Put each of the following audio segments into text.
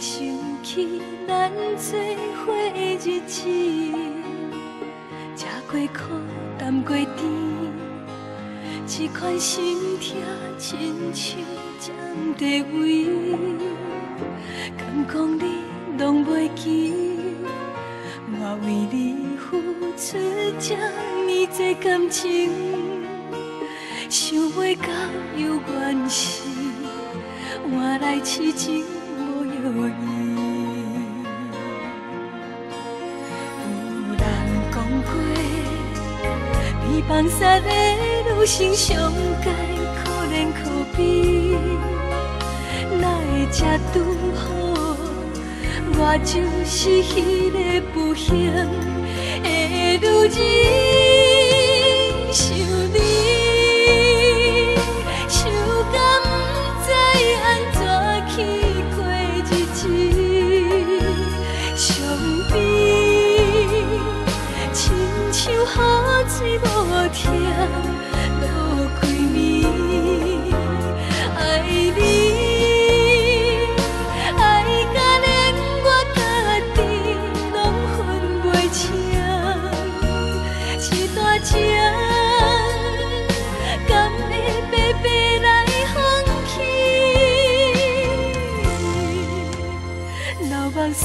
想起咱做伙的日子，吃过苦，担过甜，这款心痛亲像占地位，敢讲你拢袂记？我为你付出这呢多感情，想袂到有缘是换来痴情无药医。有人讲过，被放杀的女性上该可怜可悲，哪会这拄好？我就是迄个不幸的女人，想你，想到不知安怎去过日子，伤悲，亲像雨水无停，落几暝，爱你。情，敢会白白来放弃？流目屎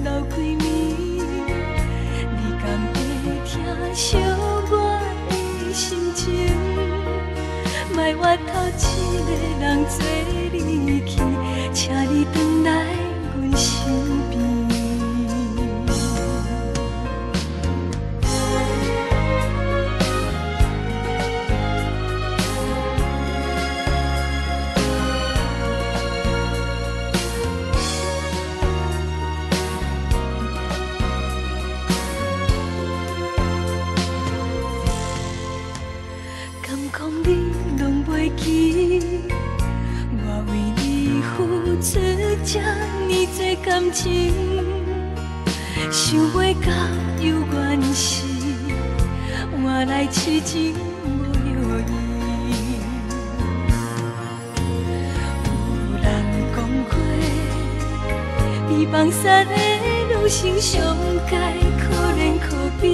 流几暝，你敢会疼惜我的心情？莫怨头一个人做离去，请你回来阮身边。我为你付出这呢多感情，想袂到有缘是换来痴情无药医。有人讲过，被放杀的女性上该可怜可悲，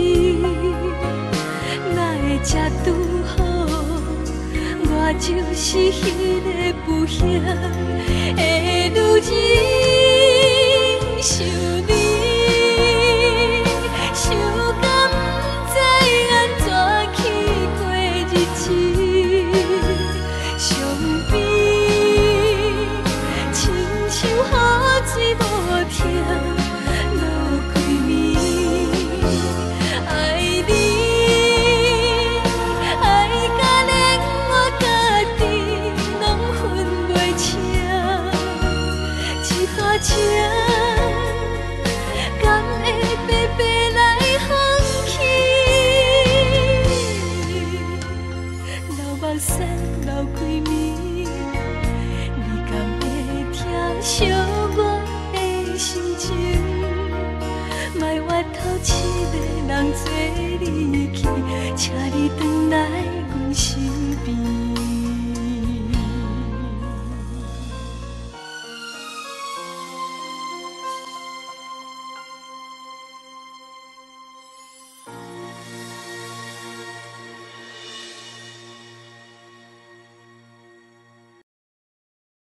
哪会这拄好？我就是迄个不幸的女人，想你，想到不知安怎去过日子，伤悲，亲像雨水无停，落几暝，爱你。情